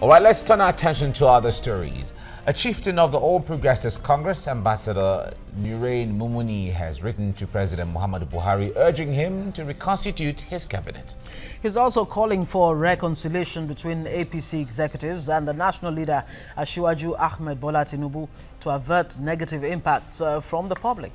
All right, let's turn our attention to other stories. A chieftain of the All Progressives Congress, Ambassador Nurain Mumuni, has written to President Muhammadu Buhari urging him to reconstitute his cabinet. He's also calling for reconciliation between APC executives and the national leader Asiwaju Ahmed Bola Tinubu to avert negative impacts from the public.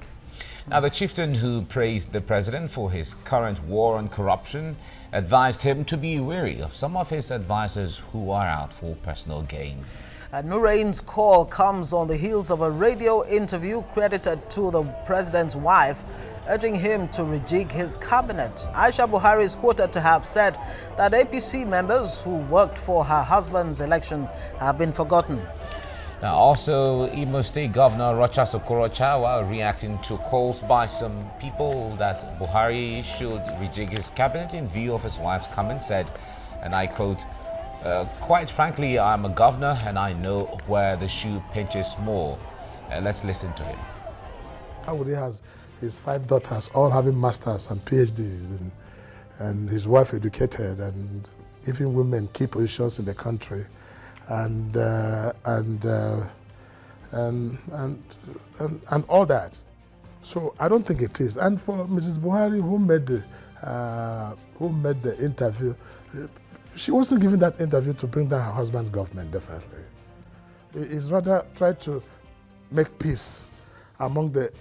Now, the chieftain, who praised the president for his current war on corruption, advised him to be wary of some of his advisors who are out for personal gains. Nurain's call comes on the heels of a radio interview credited to the president's wife, urging him to rejig his cabinet. Aisha Buhari is quoted to have said that APC members who worked for her husband's election have been forgotten. Now, also, Imo State Governor Rochas Okorocha, while reacting to calls by some people that Buhari should rejig his cabinet in view of his wife's comment, said, and I quote, "Quite frankly, I'm a governor and I know where the shoe pinches more." Let's listen to him. He has his 5 daughters, all having masters and PhDs, and his wife educated, and even women key positions in the country. And all that. So I don't think it is. And for Mrs. Buhari, who made the interview, she wasn't giving that interview to bring down her husband's government, definitely. It's rather try to make peace among the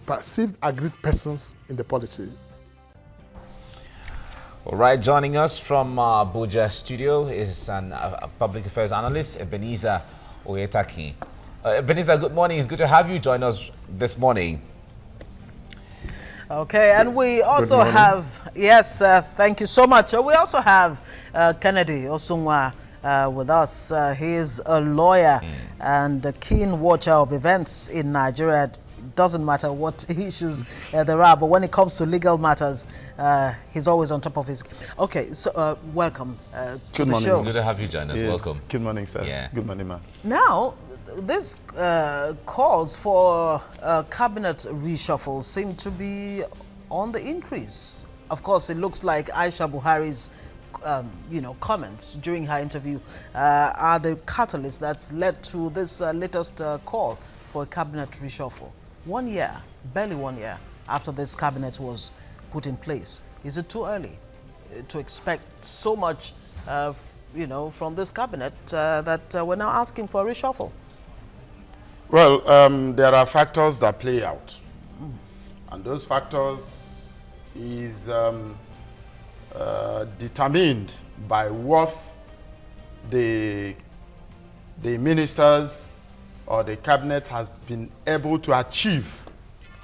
perceived aggrieved persons in the polity. All right, joining us from Abuja studio is an public affairs analyst, Ebenezer Oyetaki. Ebenezer, good morning. It's good to have you join us this morning. Okay, and we also have, yes, thank you so much. We also have Kennedy Osungwa with us. He is a lawyer and a keen watcher of events in Nigeria. Doesn't matter what issues there are, but when it comes to legal matters, he's always on top of his. Okay, so welcome to the show. It's good to have you join us. Yes. Welcome. Good morning, sir. Yeah. Good morning, ma'am. Now, this calls for cabinet reshuffle seem to be on the increase. Of course, it looks like Aisha Buhari's comments during her interview are the catalyst that's led to this latest call for a cabinet reshuffle. 1 year, barely 1 year after this cabinet was put in place. Is it too early to expect so much, from this cabinet that we're now asking for a reshuffle? Well, there are factors that play out. And those factors is determined by what the ministers or the cabinet has been able to achieve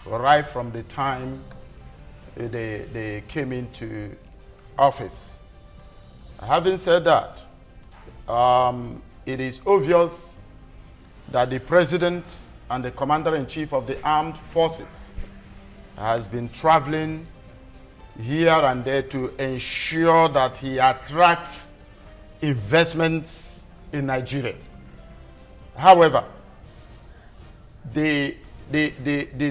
right from the time they came into office. Having said that, it is obvious that the president and the commander-in-chief of the armed forces has been traveling here and there to ensure that he attracts investments in Nigeria. However, the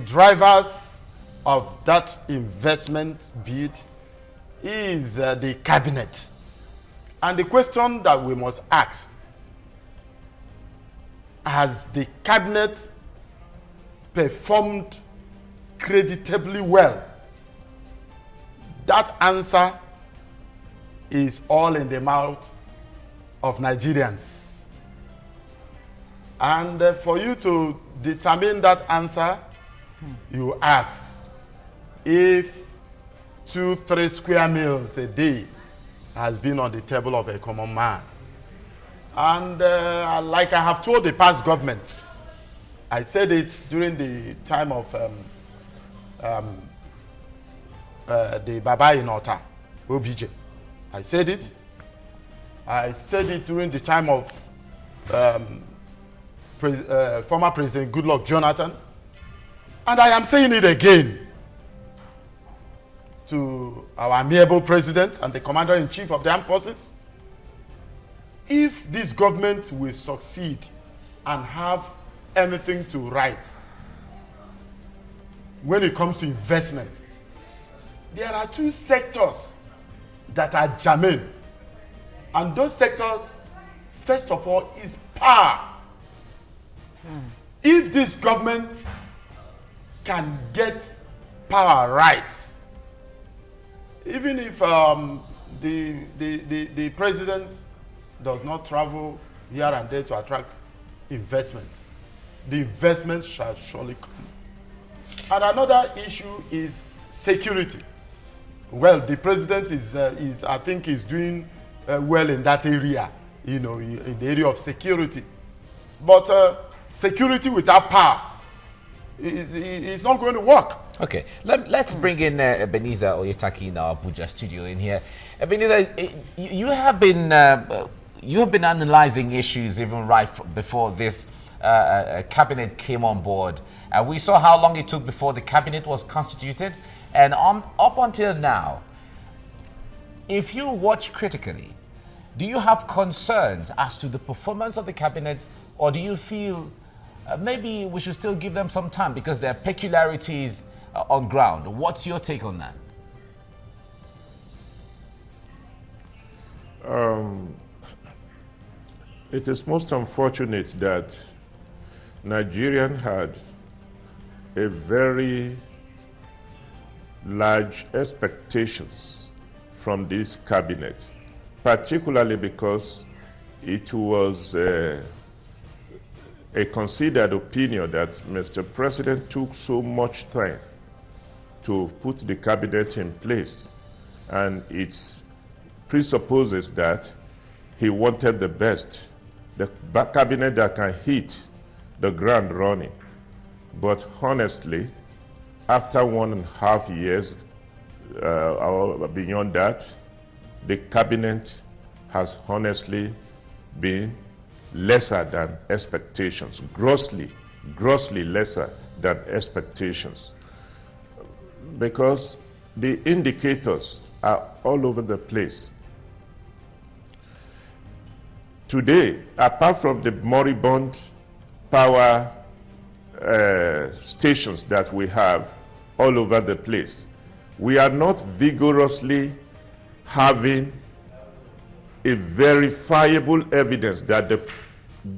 drivers of that investment bid is the cabinet. And the question that we must ask, has the cabinet performed creditably well? That answer is all in the mouth of Nigerians. And for you to determine that answer, you ask if 2-3 square meals a day has been on the table of a common man. And like I have told the past governments, I said it during the time of the Baba in Ota, OBJ. I said it. I said it during the time of former President Goodluck Jonathan. And I am saying it again to our amiable president and the commander-in-chief of the armed forces. If this government will succeed and have anything to write when it comes to investment, there are 2 sectors that are germane. And those sectors first of all, is power. If this government can get power right, even if the president does not travel here and there to attract investment, the investment shall surely come. And another issue is security. Well, the president is I think, is doing well in that area, you know, in the area of security. But security without power is not going to work. Okay, let's bring in Ebenezer Oyetaki in our Abuja studio in here. Ebenezer, you have been analyzing issues even right before this cabinet came on board. We saw how long it took before the cabinet was constituted, and up until now, if you watch critically, do you have concerns as to the performance of the cabinet, or do you feel maybe we should still give them some time because there are peculiarities on ground? What's your take on that? It is most unfortunate that Nigerian had a very large expectations from this cabinet, particularly because it was a considered opinion that Mr. President took so much time to put the cabinet in place, and it presupposes that he wanted the best, the cabinet that can hit the ground running. But honestly, after 1.5 years or beyond that, the cabinet has honestly been lesser than expectations, grossly lesser than expectations. Because the indicators are all over the place. Today, apart from the moribund power stations that we have all over the place, we are not vigorously having a verifiable evidence that the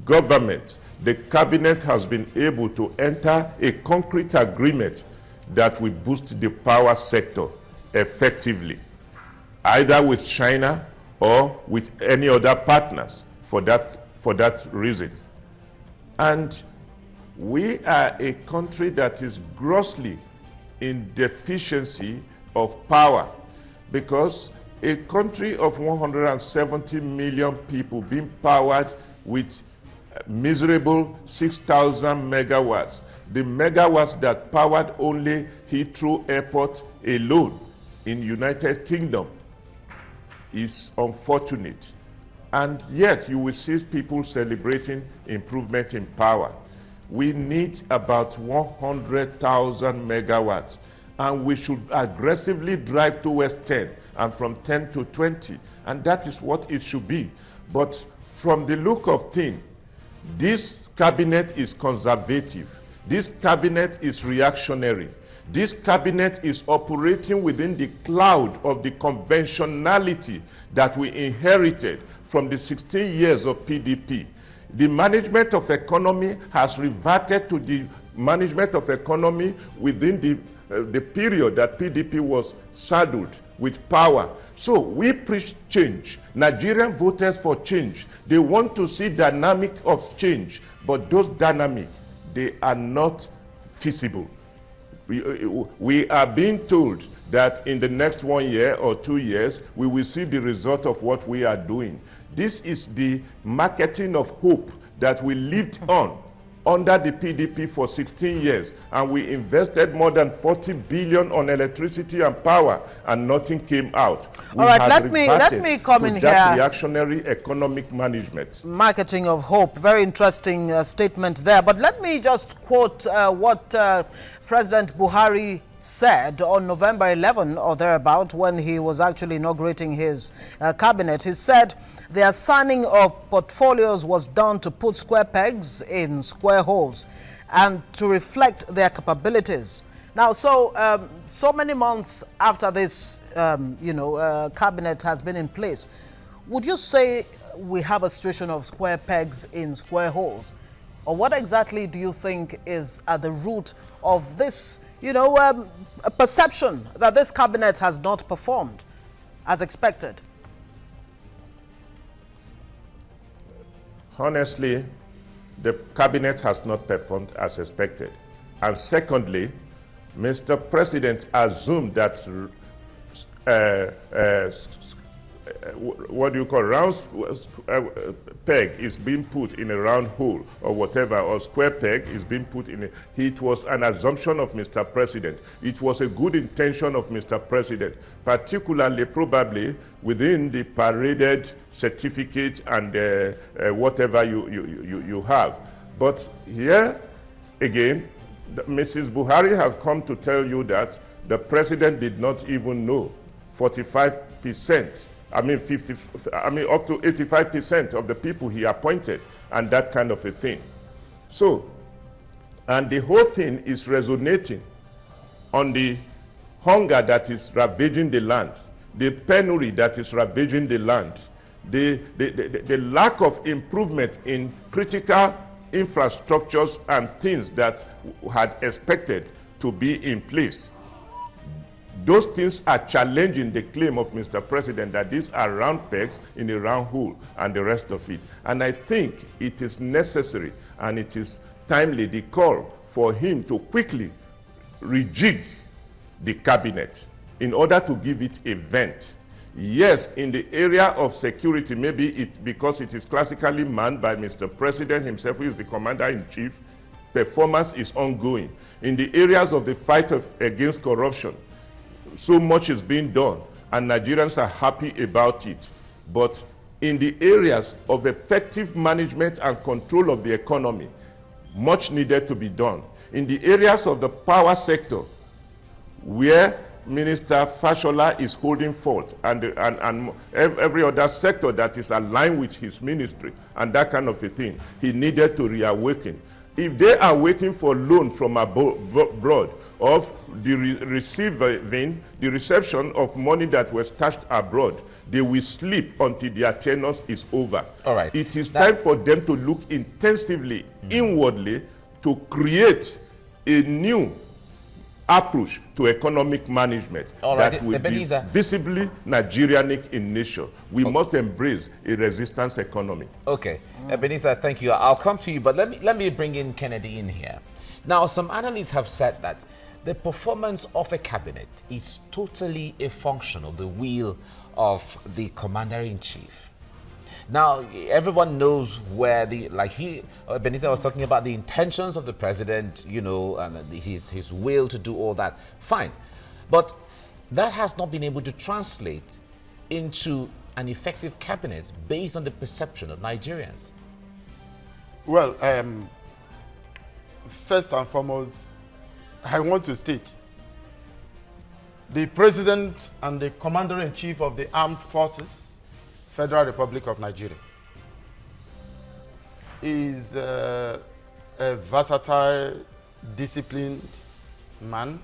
government, the cabinet has been able to enter a concrete agreement that will boost the power sector effectively, either with China or with any other partners for that reason. And we are a country that is grossly in deficiency of power, because a country of 170 million people being powered with miserable 6,000 megawatts. The megawatts that powered only Heathrow Airport alone in United Kingdom is unfortunate. And yet you will see people celebrating improvement in power. We need about 100,000 megawatts, and we should aggressively drive towards 10, and from 10 to 20, and that is what it should be. But from the look of things, this cabinet is conservative. This cabinet is reactionary. This cabinet is operating within the cloud of the conventionality that we inherited from the 16 years of PDP. The management of economy has reverted to the management of economy within the period that PDP was saddled with power. So we preach change. Nigerian voters for change. They want to see dynamic of change, but those dynamic, they are not feasible. We are being told that in the next 1 year or 2 years, we will see the result of what we are doing. This is the marketing of hope that we lived on under the PDP for 16 years, and we invested more than 40 billion on electricity and power, and nothing came out. All right, let me come in that here. Reactionary economic management. Marketing of hope, very interesting statement there. But let me just quote what President Buhari said on November 11 or thereabout, when he was actually inaugurating his cabinet. He said the assigning of portfolios was done to put square pegs in square holes and to reflect their capabilities. Now, so many months after this, cabinet has been in place, would you say we have a situation of square pegs in square holes? Or what exactly do you think is at the root of this, a perception that this cabinet has not performed as expected? Honestly, the cabinet has not performed as expected. And secondly, Mr. President assumed that what do you call round peg is being put in a round hole or whatever, or square peg is being put in it was an assumption of Mr. President. It was a good intention of Mr. President, particularly probably within the paraded certificate and whatever you have. But here again, Mrs. Buhari has come to tell you that the president did not even know 45%, up to 85% of the people he appointed, and that kind of a thing. So, and the whole thing is resonating on the hunger that is ravaging the land, the penury that is ravaging the land, the lack of improvement in critical infrastructures and things that had expected to be in place. Those things are challenging the claim of Mr. President that these are round pegs in a round hole and the rest of it. And I think it is necessary and it is timely, the call for him to quickly rejig the cabinet in order to give it a vent. Yes, in the area of security, maybe because it is classically manned by Mr. President himself, who is the commander-in-chief, performance is ongoing. In the areas of the fight against corruption, so much is being done, and Nigerians are happy about it. But in the areas of effective management and control of the economy, much needed to be done. In the areas of the power sector, where Minister Fashola is holding forth, and every other sector that is aligned with his ministry, and that kind of a thing, he needed to reawaken. If they are waiting for loan from abroad, of the reception of money that was stashed abroad, they will sleep until their tenure is over. All right. It is time for them to look intensively, inwardly, to create a new approach to economic management that will be visibly Nigerianic in nature. We must embrace a resistance economy. Okay, Ebenezer, thank you. I'll come to you, but let me bring in Kennedy in here. Now, some analysts have said that the performance of a cabinet is totally a function of the will of the commander-in-chief. Now, everyone knows where Ebenezer was talking about the intentions of the president, and his will to do all that. Fine. But that has not been able to translate into an effective cabinet based on the perception of Nigerians. Well, first and foremost, I want to state the president and the commander-in-chief of the armed forces, Federal Republic of Nigeria, is a versatile, disciplined man,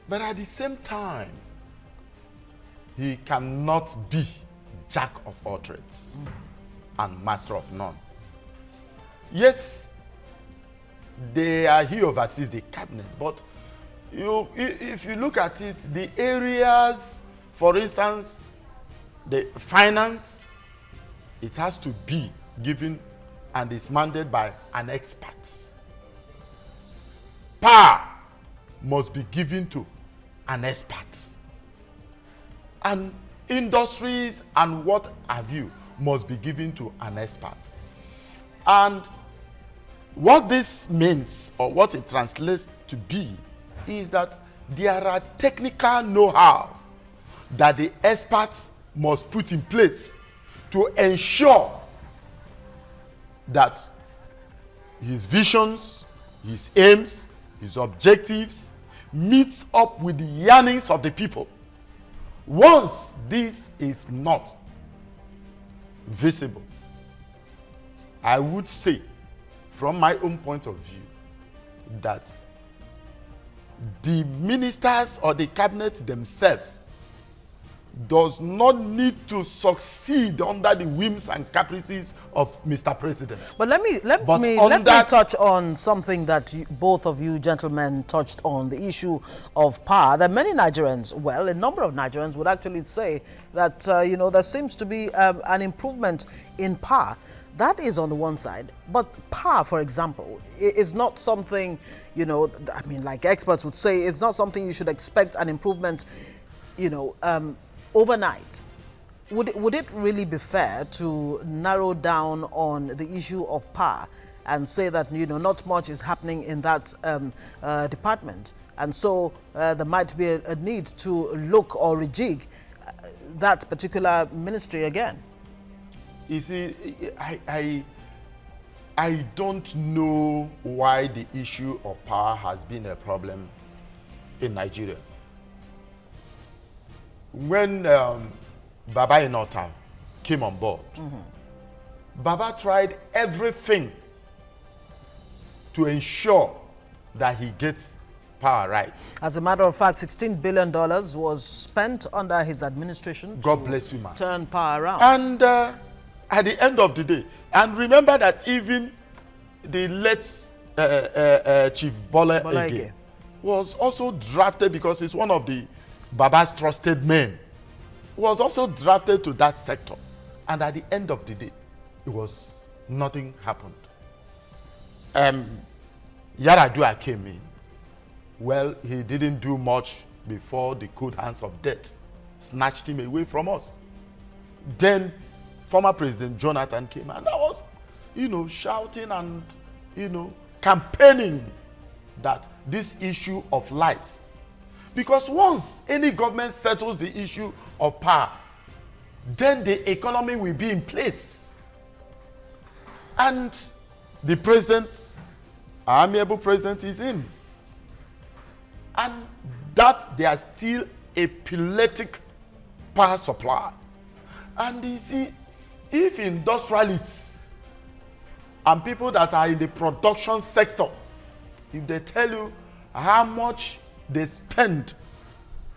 but at the same time, he cannot be jack of all trades and master of none. Yes, he oversees the cabinet, but if you look at it, the areas, for instance, the finance, it has to be given and is mandated by an expert. Power must be given to an expert. And industries and what have you must be given to an expert. And what this means, or what it translates to be, is that there are technical know-how that the experts must put in place to ensure that his visions, his aims, his objectives meets up with the yearnings of the people. Once this is not visible, I would say, from my own point of view, that the ministers or the cabinet themselves does not need to succeed under the whims and caprices of Mr. President. But let me touch on something that both of you gentlemen touched on, the issue of power. There are many Nigerians, well, a number of Nigerians would actually say that, you know, there seems to be an improvement in power. That is on the one side. But power, for example, is not something, you know, I mean, like experts would say, it's not something you should expect an improvement, you know, overnight. Would it really be fair to narrow down on the issue of power and say that, you know, not much is happening in that department, and so there might be a need to look or rejig that particular ministry again? You see, I don't know why the issue of power has been a problem in Nigeria. When Baba Inota came on board, Baba tried everything to ensure that he gets power right. As a matter of fact, $16 billion was spent under his administration. God bless you, man. Turn power around. And at the end of the day, and remember that even the late Chief Bola Ege was also drafted, because he's one of the Baba's trusted men, was also drafted to that sector. And at the end of the day, nothing happened. Yaradua came in. Well, he didn't do much before the cold hands of death snatched him away from us. Then former President Jonathan came, and I was, you know, shouting and, you know, campaigning that this issue of light, because once any government settles the issue of power, then the economy will be in place. And the president, our amiable president, is in. And that they are still a epileptic power supply. And you see, if industrialists and people that are in the production sector, if they tell you how much they spend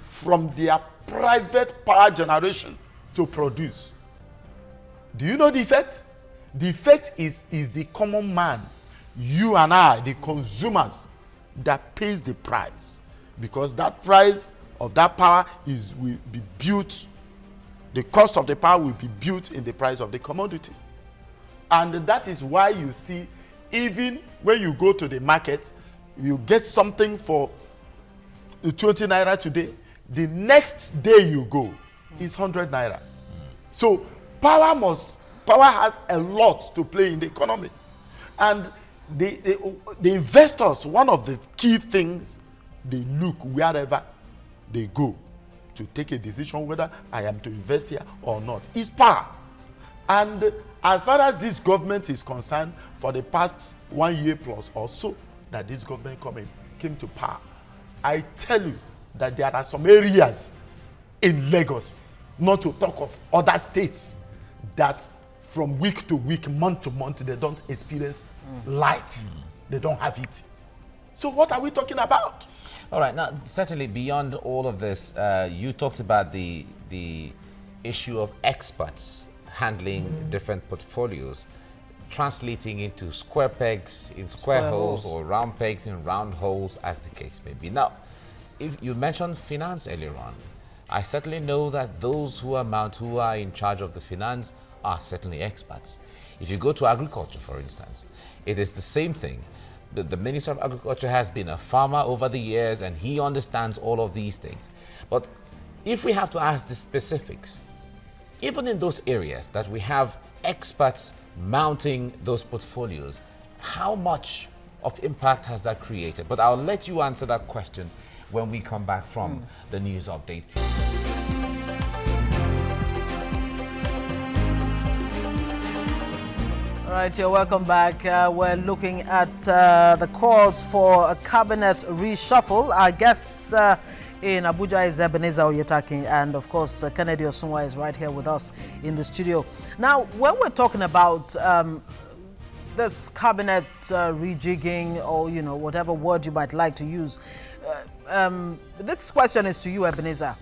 from their private power generation to produce, do you know the effect? The effect is the common man, you and I, the consumers, that pays the price. Because that price of that power will be built, the cost of the power will be built in the price of the commodity. And that is why you see, even when you go to the market, you get something for 20 naira today, the next day you go is 100 naira. So power has a lot to play in the economy. And the investors, one of the key things, they look wherever they go to take a decision whether I am to invest here or not, is power. And as far as this government is concerned, for the past 1 year plus or so that this government came to power, I tell you that there are some areas in Lagos, not to talk of other states, that from week to week, month to month, they don't experience light. They don't have it. So what are we talking about? All right, now certainly beyond all of this, you talked about the issue of experts handling different portfolios, translating into square pegs in square holes or round pegs in round holes, as the case may be. Now, if you mentioned finance earlier on, I certainly know that those who are in charge of the finance are certainly experts. If you go to agriculture, for instance, it is the same thing. The Minister of Agriculture has been a farmer over the years, and he understands all of these things. But if we have to ask the specifics, even in those areas that we have experts mounting those portfolios, how much of impact has that created? But I'll let you answer that question when we come back from the news update. All right, you're welcome back. We're looking at the calls for a cabinet reshuffle. Our guests in Abuja is Ebenezer Oyetaki, and of course Kennedy Osunwa is right here with us in the studio. Now, when we're talking about this cabinet rejigging, or you know, whatever word you might like to use, this question is to you, Ebenezer.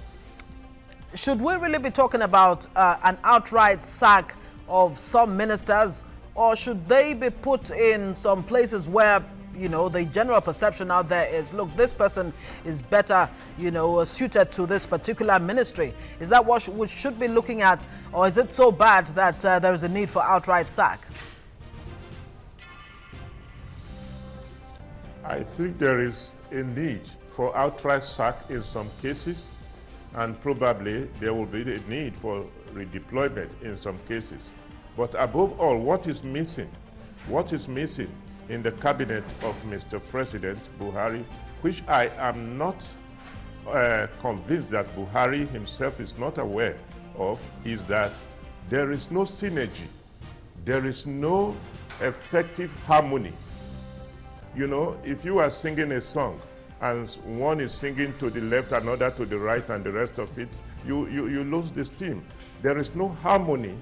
should we really be talking about an outright sack of some ministers, or should they be put in some places where, you know, the general perception out there is, look, this person is better, you know, suited to this particular ministry? Is that what we should be looking at, or is it so bad that there is a need for outright sack? I think there is a need for outright sack in some cases, and probably there will be a need for redeployment in some cases. But above all, what is missing? What is missing in the cabinet of Mr. President Buhari, which I am not convinced that Buhari himself is not aware of, is that there is no synergy. There is no effective harmony. You know, if you are singing a song and one is singing to the left, another to the right, and the rest of it, you lose the steam. There is no harmony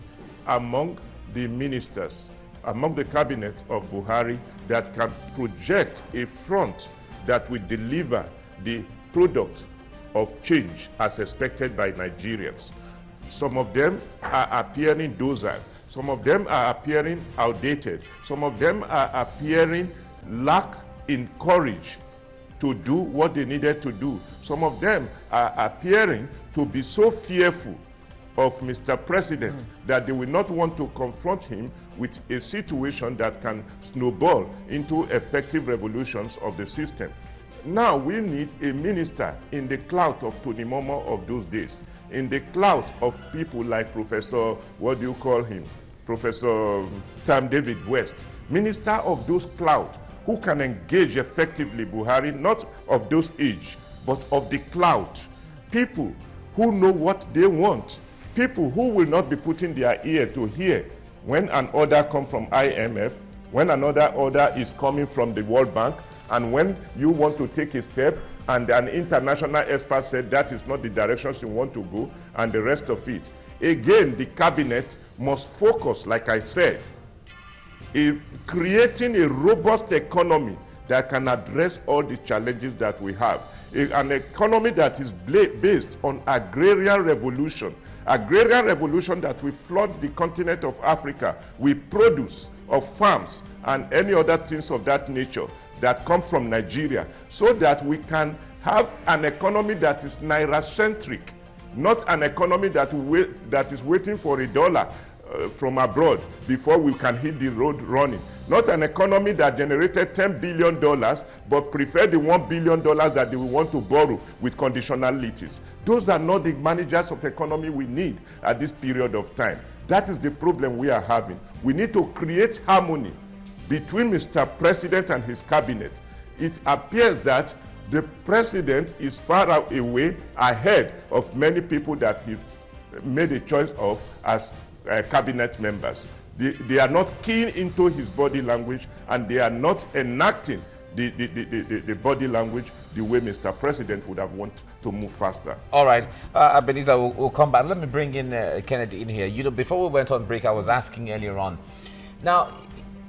among the ministers, among the cabinet of Buhari, that can project a front that will deliver the product of change as expected by Nigerians. Some of them are appearing docile. Some of them are appearing outdated. Some of them are appearing lack in courage to do what they needed to do. Some of them are appearing to be so fearful of Mr. President that they will not want to confront him with a situation that can snowball into effective revolutions of the system. Now we need a minister in the clout of Tony Momo of those days, in the clout of people like Professor, what do you call him? Professor Tam David West, minister of those clout, who can engage effectively Buhari, not of those age, but of the clout. People who know what they want. People who will not be putting their ear to hear when an order comes from IMF, when another order is coming from the World Bank, and when you want to take a step and an international expert said that is not the direction you want to go, and the rest of it. Again, the cabinet must focus, like I said, in creating a robust economy that can address all the challenges that we have. An economy that is based on agrarian revolution that will flood the continent of Africa with produce of farms and any other things of that nature that come from Nigeria, so that we can have an economy that is Naira-centric, not an economy that is waiting for $1 from abroad before we can hit the road running. Not an economy that generated $10 billion, but prefer the $1 billion that they will want to borrow with conditionalities. Those are not the managers of economy we need at this period of time. That is the problem we are having. We need to create harmony between Mr. President and his cabinet. It appears that the president is far away ahead of many people that he made a choice of as cabinet members. They are not keen into his body language, and they are not enacting the body language the way Mr. President would have wanted to move faster. All right, Ebenezer, we'll come back. Let me bring in Kennedy in here. You know, before we went on break, I was asking earlier on. Now,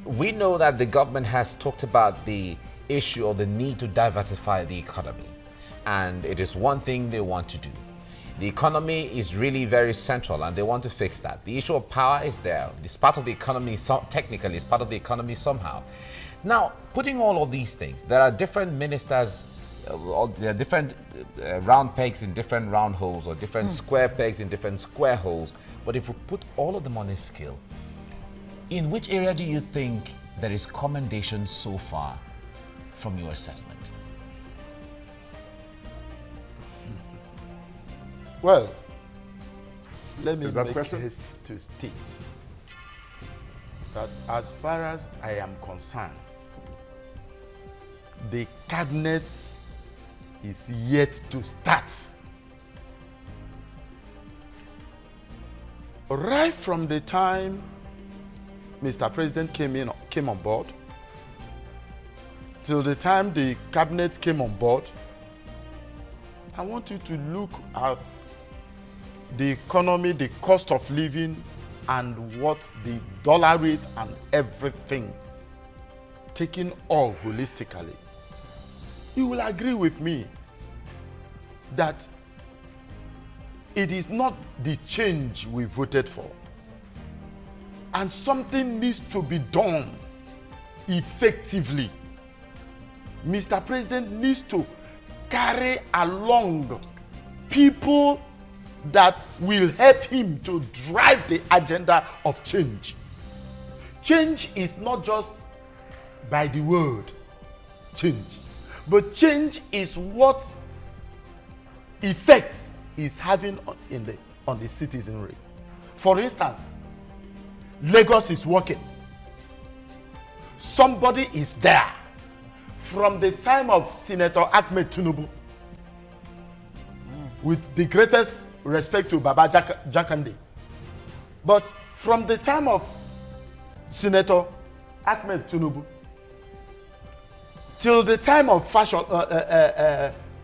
we know that the government has talked about the issue or the need to diversify the economy, and it is one thing they want to do. The economy is really very central, and they want to fix that. The issue of power is there. It's part of the economy, technically, it's part of the economy somehow. Now, putting all of these things, there are different ministers, there are different round pegs in different round holes, or different square pegs in different square holes. But if we put all of them on a scale, in which area do you think there is commendation so far from your assessment? Well, let me Is that make question? haste to state that as far as I am concerned, the cabinet is yet to start. Right from the time Mr. President came on board, till the time the cabinet came on board, I want you to look at the economy, the cost of living, and what the dollar rate and everything, taken all holistically. You will agree with me that it is not the change we voted for. And something needs to be done effectively. Mr. President needs to carry along people that will help him to drive the agenda of change. Change is not just by the word change, but change is what effect is having on the citizenry. For instance, Lagos is working. Somebody is there from the time of Senator Ahmed Tinubu, with the greatest respect to Baba Jakande. But from the time of Senator Ahmed Tinubu till the time of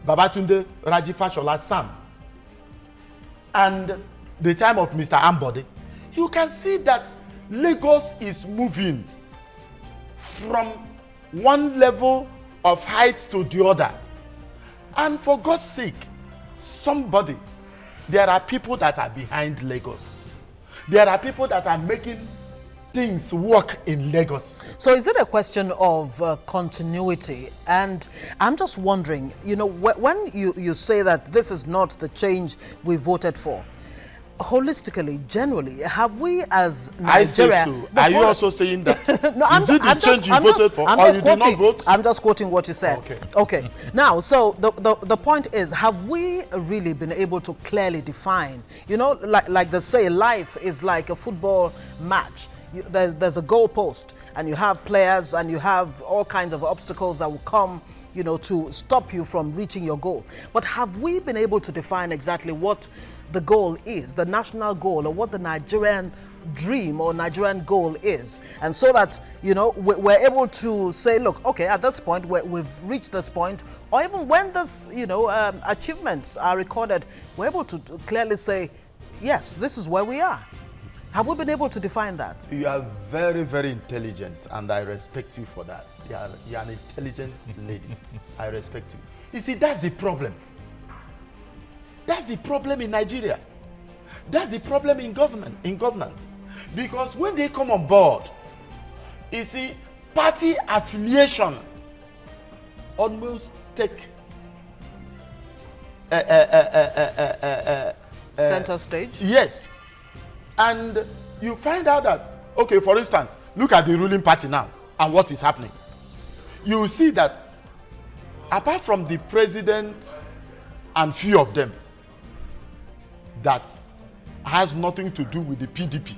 Babatunde Raji Fashola Sam and the time of Mr. Ambode, you can see that Lagos is moving from one level of height to the other. And for God's sake, there are people that are behind Lagos. There are people that are making things work in Lagos. So is it a question of continuity? And I'm just wondering, you know, when you say that this is not the change we voted for, holistically, generally, have we as Nigeria... I say so. Are you also saying that? No, is it the change you voted for, or you did not vote? I'm just quoting what you said. Okay. Now, so the point is, have we really been able to clearly define, you know, like they say, life is like a football match. There's a goal post, and you have players, and you have all kinds of obstacles that will come, you know, to stop you from reaching your goal. But have we been able to define exactly what the goal is, the national goal, or what the Nigerian dream or Nigerian goal is? And so that, you know, we're able to say, look, okay, at this point, we've reached this point, or even when this, you know, achievements are recorded, we're able to clearly say, yes, this is where we are. Have we been able to define that? You are very, very intelligent, and I respect you for that. You are an intelligent lady. I respect you. You see, that's the problem. That's the problem in Nigeria. That's the problem in governance. Because when they come on board, you see, party affiliation almost take center stage? Yes. And you find out that, okay, for instance, look at the ruling party now and what is happening. You will see that apart from the president and few of them, that has nothing to do with the PDP.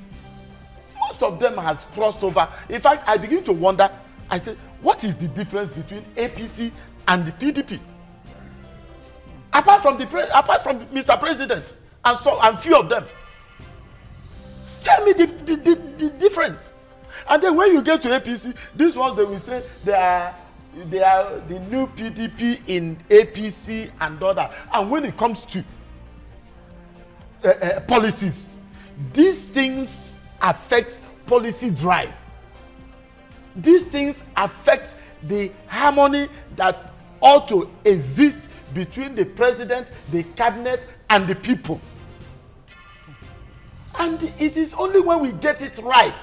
Most of them has crossed over. In fact, I begin to wonder, I say, what is the difference between APC and the PDP? Apart from Mr. President and few of them. Tell me the difference. And then when you get to APC, these ones they will say they are the new PDP in APC and other. And when it comes to policies, these things affect policy drive. These things affect the harmony that ought to exist between the president, the cabinet, and the people. And it is only when we get it right,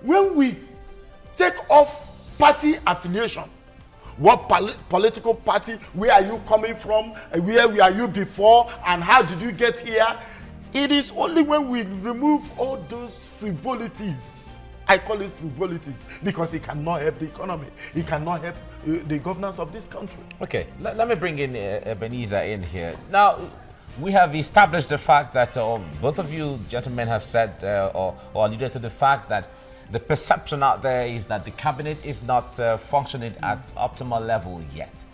when we take off party affiliation, what political party, where are you coming from, where were you before, and how did you get here? It is only when we remove all those frivolities, I call it frivolities, because it cannot help the economy, it cannot help the governance of this country. Okay, let me bring in Ebenezer in here. Now, we have established the fact that both of you gentlemen have said or alluded to the fact that the perception out there is that the cabinet is not functioning at optimal level yet.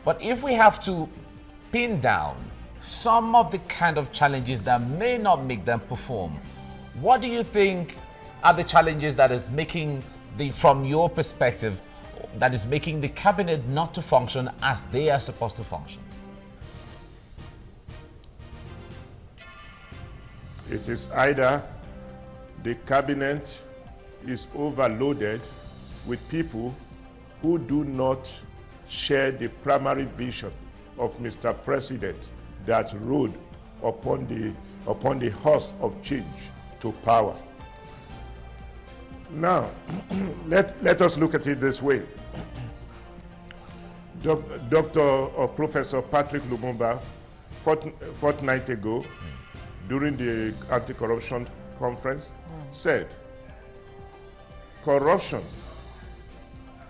But if we have to pin down some of the kind of challenges that may not make them perform, what do you think are the challenges that is making from your perspective, that is making the cabinet not to function as they are supposed to function? It is either the cabinet is overloaded with people who do not share the primary vision of Mr. President, that road upon the horse of change to power. Now, let us look at it this way. Dr. or Professor Patrick Lumumba, fortnight ago, during the anti-corruption conference, said, corruption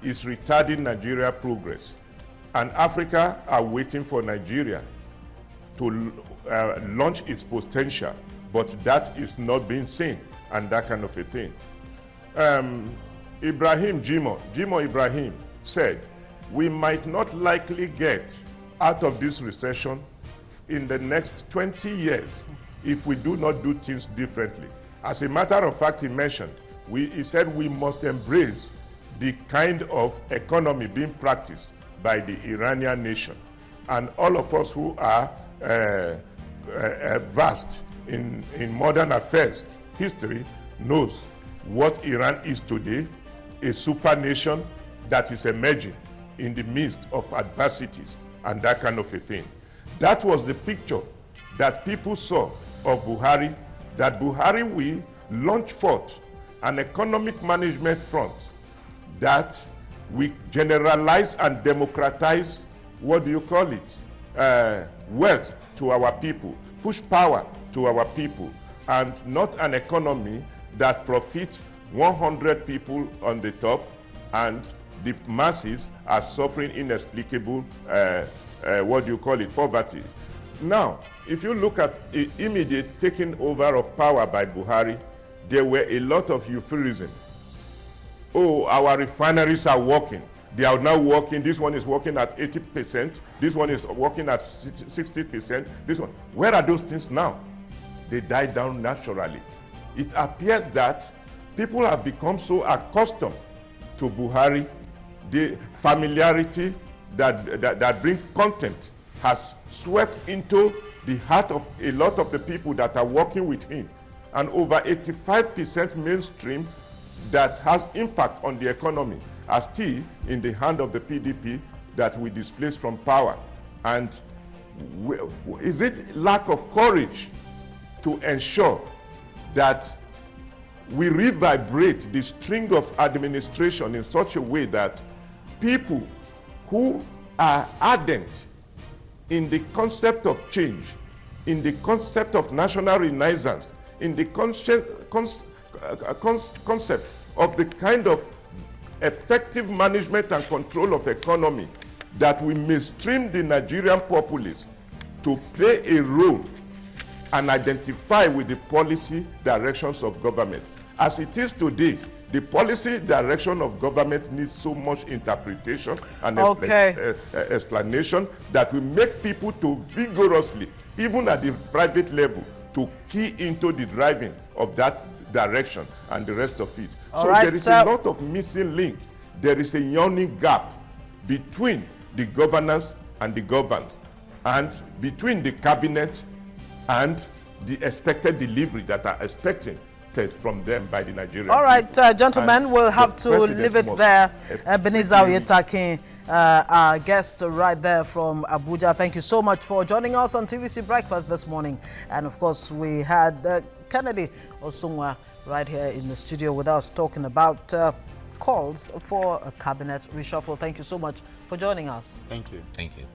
is retarding Nigeria's progress, and Africa are waiting for Nigeria to launch its potential, but that is not being seen, and that kind of a thing. Jimo Ibrahim said, we might not likely get out of this recession in the next 20 years if we do not do things differently. As a matter of fact, he said we must embrace the kind of economy being practiced by the Iranian nation. And all of us who are vast in modern affairs history knows what Iran is today, a super nation that is emerging in the midst of adversities and that kind of a thing. That was the picture that people saw of Buhari, that Buhari will launch forth an economic management front that we generalize and democratize, what do you call it, wealth to our people, push power to our people, and not an economy that profits 100 people on the top and the masses are suffering inexplicable, what do you call it, poverty. Now, if you look at the immediate taking over of power by Buhari, there were a lot of euphemism. Oh, our refineries are working. They are now working. This one is working at 80%. This one is working at 60%. This one. Where are those things now? They died down naturally. It appears that people have become so accustomed to Buhari, the familiarity that brings contempt has swept into the heart of a lot of the people that are working with him. And over 85% mainstream that has impact on the economy are still in the hand of the PDP that we displaced from power. And is it lack of courage to ensure that we revibrate the string of administration in such a way that people who are ardent in the concept of change, in the concept of national renaissance, in the concept of the kind of effective management and control of economy, that we may stream the Nigerian populace to play a role and identify with the policy directions of government. As it is today, the policy direction of government needs so much interpretation and explanation that we make people to vigorously, even at the private level, to key into the driving of that direction and the rest of it. So there is a lot of missing link. There is a yawning gap between the governance and the governed, and between the cabinet and the expected delivery that are expecting from them by the Nigerian All right, people. gentlemen, we'll have to leave it there. Ebenezer Oyetakin, our guest right there from Abuja. Thank you so much for joining us on TVC Breakfast this morning. And of course, we had Kennedy Osungwa right here in the studio with us talking about calls for a cabinet reshuffle. Thank you so much for joining us. Thank you. Thank you.